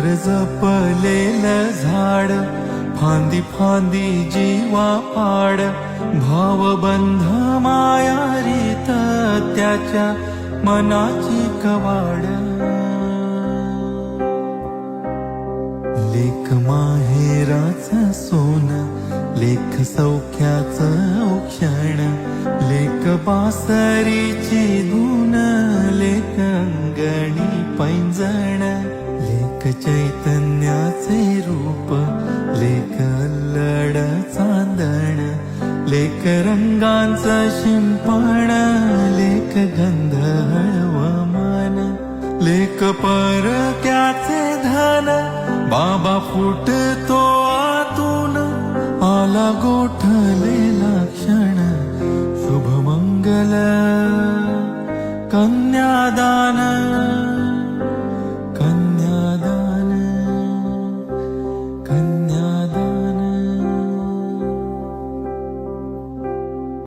घर जपलेलं झाड, फांदी फांदी जीवा पाड, भावबंध माया रीत त्याच्या मनाची कवाड. लेक माहेराचं सोन, लेक सौख्याचं औक्षण, लेक बासरीची धून, लेक अंगणी पैंजण, लेक चैतन्याचे रूप, लेक अल्लड चांदण, लेक रंगांचं शिंपण, लेक गंध हळवमान, लेक परक्याचे धन, बाबा फुटतो आतून, आला गोठलेला क्षण, शुभमंगल कन्यादान.